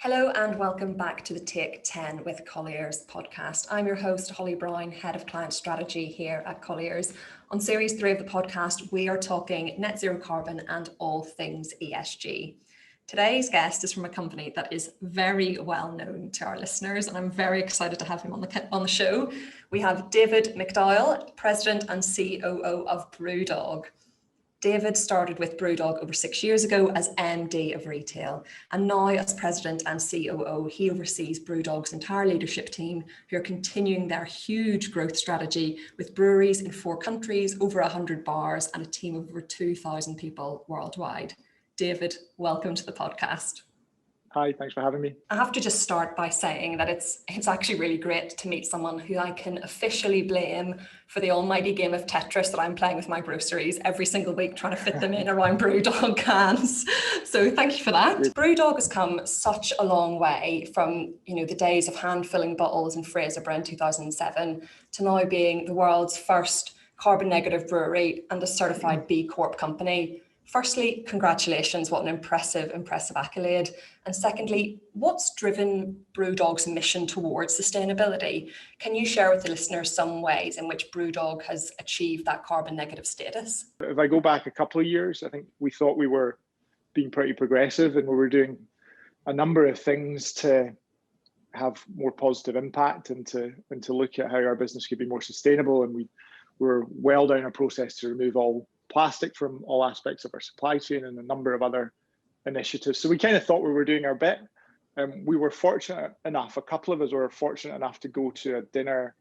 Hello and welcome back to the Take 10 with Colliers podcast. I'm your host, Holly Brown, Head of Client Strategy here at Colliers. On Series 3 of the podcast, we are talking net zero carbon and all things ESG. Today's guest is from a company that is very well known to our listeners, and I'm very excited to have him on the show. We have David McDowall, President and COO of BrewDog. David started with BrewDog over 6 years ago as MD of retail, and now as President and COO, he oversees BrewDog's entire leadership team, who are continuing their huge growth strategy with breweries in 4 countries, over 100 bars, and a team of over 2,000 people worldwide. David, welcome to the podcast. Hi, thanks for having me. I have to just start by saying that it's actually really great to meet someone who I can officially blame for the almighty game of Tetris that I'm playing with my groceries every single week, trying to fit them in around BrewDog cans. So thank you for that. BrewDog has come such a long way from, the days of hand filling bottles in Fraserburgh in 2007 to now being the world's first carbon negative brewery and a certified B Corp company. Firstly, congratulations, what an impressive accolade. And secondly, what's driven BrewDog's mission towards sustainability? Can you share with the listeners some ways in which BrewDog has achieved that carbon negative status? If I go back a couple of years, I think we thought we were being pretty progressive and we were doing a number of things to have more positive impact and to look at how our business could be more sustainable. And we were well down a process to remove all plastic from all aspects of our supply chain and a number of other initiatives. So we kind of thought we were doing our bit. We were fortunate enough, a couple of us were fortunate enough to go to a dinner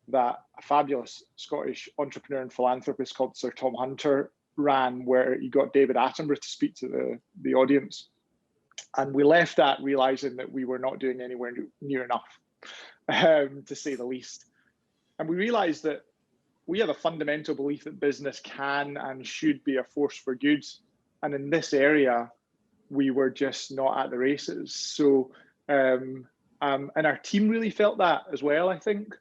that a fabulous Scottish entrepreneur and philanthropist called Sir Tom Hunter ran, where he got David Attenborough to speak to the audience. And we left that realizing that we were not doing anywhere near enough, to say the least. And we realized that we have a fundamental belief that business can and should be a force for good. And in this area, we were just not at the races. So, and our team really felt that as well, I think.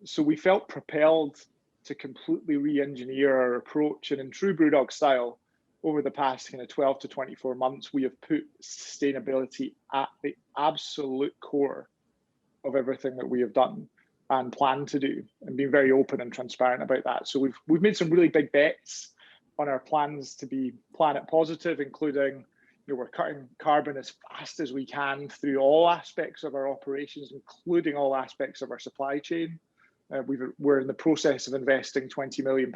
So we felt propelled to completely re-engineer our approach. And in true BrewDog style, over the past 12 to 24 months, we have put sustainability at the absolute core of everything that we have done and plan to do, and being very open and transparent about that. So we've made some really big bets on our plans to be planet positive, including we're cutting carbon as fast as we can through all aspects of our operations, including all aspects of our supply chain. We're in the process of investing £20 million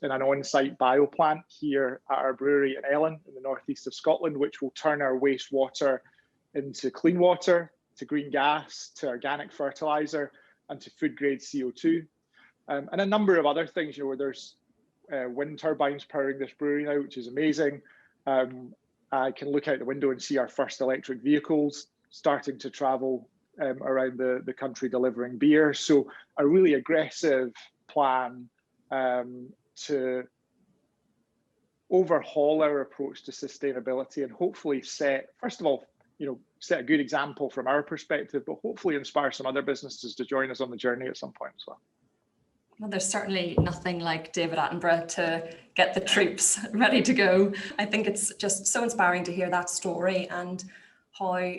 in an on-site bioplant here at our brewery in Ellon in the northeast of Scotland, which will turn our wastewater into clean water, to green gas, to organic fertilizer, and to food grade CO2, and a number of other things. Where there's wind turbines powering this brewery now, which is amazing. I can look out the window and see our first electric vehicles starting to travel around the country delivering beer. So a really aggressive plan to overhaul our approach to sustainability and hopefully set a good example from our perspective, but hopefully inspire some other businesses to join us on the journey at some point as well. Well, there's certainly nothing like David Attenborough to get the troops ready to go. I think it's just so inspiring to hear that story and how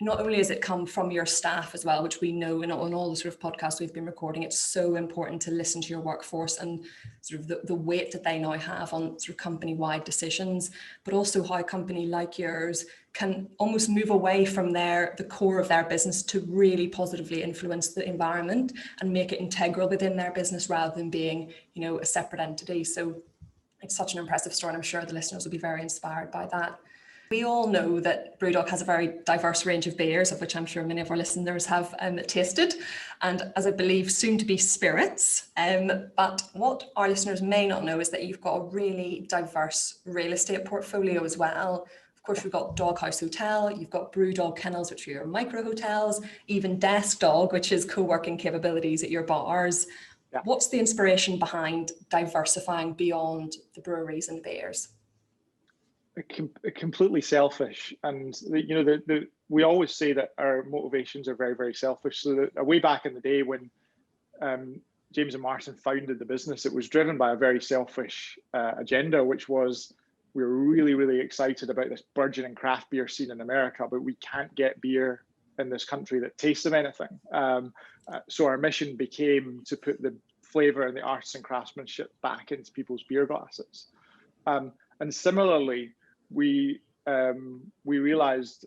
not only has it come from your staff as well, which we know in all the sort of podcasts we've been recording, it's so important to listen to your workforce and sort of the weight that they now have on sort of company-wide decisions, but also how a company like yours can almost move away from the core of their business to really positively influence the environment and make it integral within their business rather than being, a separate entity. So it's such an impressive story, and I'm sure the listeners will be very inspired by that. We all know that BrewDog has a very diverse range of beers, of which I'm sure many of our listeners have tasted, and as I believe, soon to be spirits. But what our listeners may not know is that you've got a really diverse real estate portfolio as well. Of course, we've got Doghouse Hotel, you've got BrewDog Kennels, which are your micro hotels, even Desk Dog, which is co-working capabilities at your bars. Yeah. What's the inspiration behind diversifying beyond the breweries and beers? Completely selfish, and we always say that our motivations are very, very selfish. So that way back in the day when James and Martin founded the business, it was driven by a very selfish agenda, which was we're really, really excited about this burgeoning craft beer scene in America, but we can't get beer in this country that tastes of anything. So our mission became to put the flavor and the arts and craftsmanship back into people's beer glasses. And similarly, we realized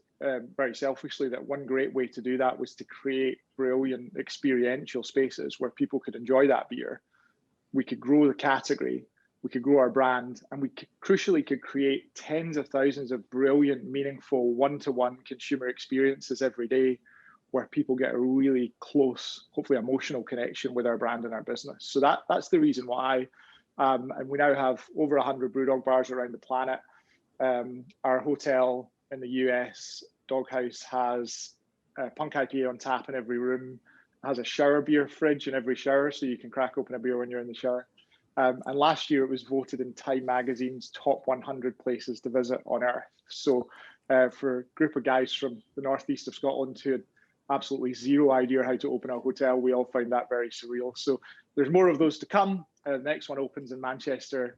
very selfishly that one great way to do that was to create brilliant experiential spaces where people could enjoy that beer. We could grow the category, we could grow our brand, and we crucially could create tens of thousands of brilliant, meaningful one-to-one consumer experiences every day where people get a really close, hopefully emotional connection with our brand and our business. So that's the reason why. And we now have over 100 BrewDog bars around the planet. Our hotel in the US, Doghouse, has a Punk IPA on tap in every room, has a shower beer fridge in every shower, so you can crack open a beer when you're in the shower. And last year it was voted in Time Magazine's top 100 places to visit on Earth. So for a group of guys from the northeast of Scotland who had absolutely zero idea how to open a hotel, we all found that very surreal. So there's more of those to come. The next one opens in Manchester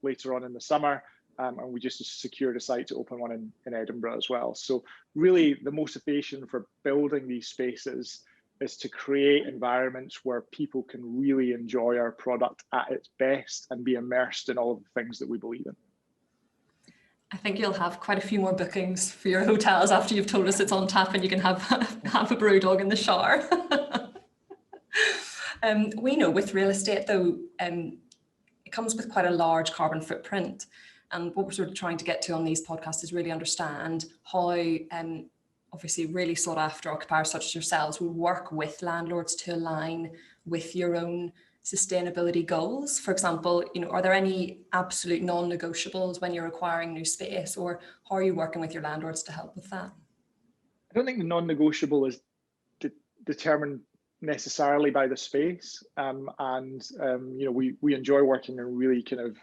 later on in the summer. And we just secured a site to open one in Edinburgh as well. So really the motivation for building these spaces is to create environments where people can really enjoy our product at its best and be immersed in all of the things that we believe in. I think you'll have quite a few more bookings for your hotels after you've told us it's on tap and you can have a BrewDog in the shower. We know with real estate though, it comes with quite a large carbon footprint. And what we're sort of trying to get to on these podcasts is really understand how obviously really sought after occupiers such as yourselves will work with landlords to align with your own sustainability goals. For example, are there any absolute non-negotiables when you're acquiring new space, or how are you working with your landlords to help with that? I don't think the non-negotiable is determined necessarily by the space. We enjoy working in really kind of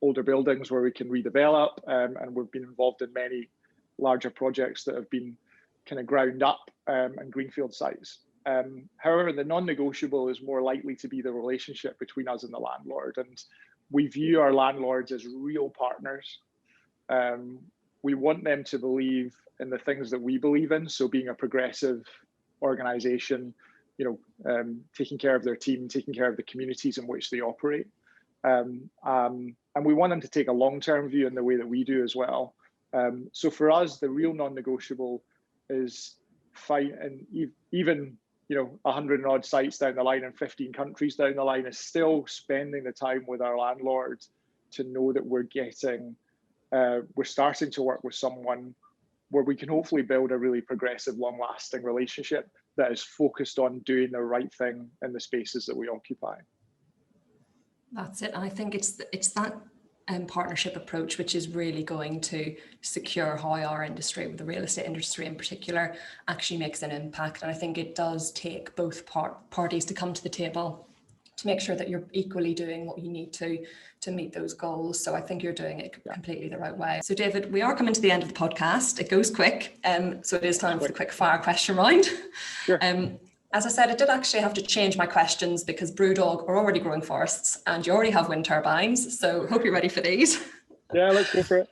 older buildings where we can redevelop, and we've been involved in many larger projects that have been kind of ground up and greenfield sites. However, the non-negotiable is more likely to be the relationship between us and the landlord. And we view our landlords as real partners. We want them to believe in the things that we believe in. So being a progressive organization, taking care of their team, taking care of the communities in which they operate. And we want them to take a long-term view in the way that we do as well. So for us, the real non-negotiable is fine. And even 100 and odd sites down the line and 15 countries down the line is still spending the time with our landlords to know that we're starting to work with someone where we can hopefully build a really progressive, long-lasting relationship that is focused on doing the right thing in the spaces that we occupy. That's it. And I think it's that partnership approach which is really going to secure how our industry, the real estate industry in particular, actually makes an impact. And I think it does take both parties to come to the table to make sure that you're equally doing what you need to meet those goals. So I think you're doing it completely the right way. So David, we are coming to the end of the podcast. It goes quick. So it is time for the quick fire question round. Sure. As I said, I did actually have to change my questions because BrewDog are already growing forests and you already have wind turbines. So hope you're ready for these. Yeah, let's go for it.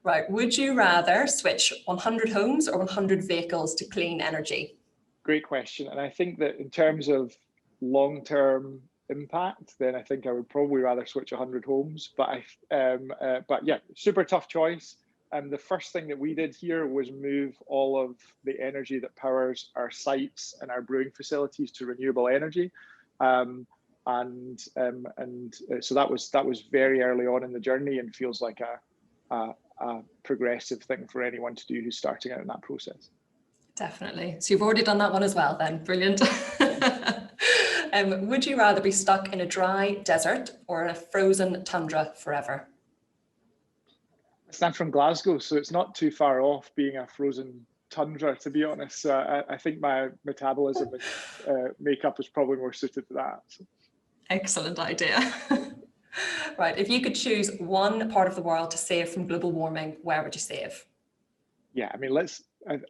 Right. Would you rather switch 100 homes or 100 vehicles to clean energy? Great question. And I think that in terms of long-term impact, then I think I would probably rather switch 100 homes. But yeah, super tough choice. The first thing that we did here was move all of the energy that powers our sites and our brewing facilities to renewable energy, so that was very early on in the journey and feels like a progressive thing for anyone to do who's starting out in that process. Definitely. So you've already done that one as well then. Brilliant. Would you rather be stuck in a dry desert or in a frozen tundra forever? I'm from Glasgow, so it's not too far off being a frozen tundra, to be honest. I think my metabolism and makeup is probably more suited to that. So. Excellent idea. Right, if you could choose one part of the world to save from global warming, where would you save? Yeah, I mean,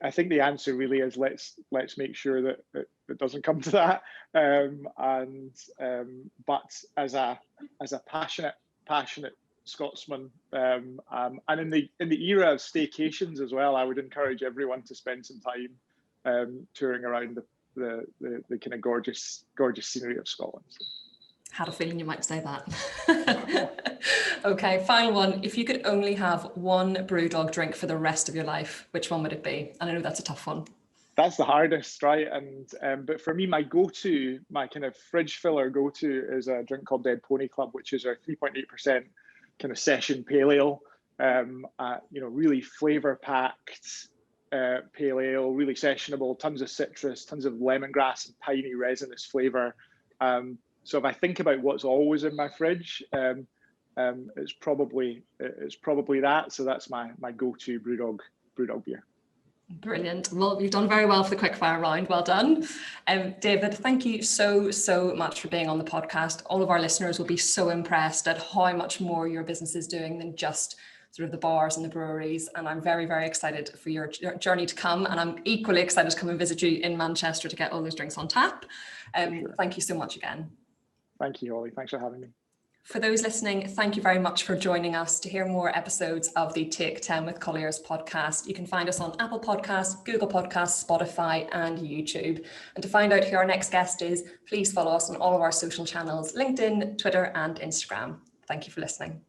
I think the answer really is let's make sure that it doesn't come to that. But as a passionate Scotsman. And in the era of staycations as well, I would encourage everyone to spend some time touring around the kind of gorgeous scenery of Scotland. So. Had a feeling you might say that. Okay, final one. If you could only have one BrewDog drink for the rest of your life, which one would it be? And I know that's a tough one. That's the hardest, right? And but for me, my kind of fridge filler go-to is a drink called Dead Pony Club, which is a 3.8% kind of session pale ale. Really flavor-packed pale ale, really sessionable, tons of citrus, tons of lemongrass and piney resinous flavor. So if I think about what's always in my fridge, it's probably that. So that's my go-to BrewDog beer. Brilliant. Well, you've done very well for the quickfire round. Well done. David, thank you so much for being on the podcast. All of our listeners will be so impressed at how much more your business is doing than just sort of the bars and the breweries. And I'm very, very excited for your journey to come. And I'm equally excited to come and visit you in Manchester to get all those drinks on tap. Sure. Thank you so much again. Thank you, Holly. Thanks for having me. For those listening, thank you very much for joining us. To hear more episodes of the Take 10 with Colliers podcast, you can find us on Apple Podcasts, Google Podcasts, Spotify, and YouTube. And to find out who our next guest is, please follow us on all of our social channels, LinkedIn, Twitter, and Instagram. Thank you for listening.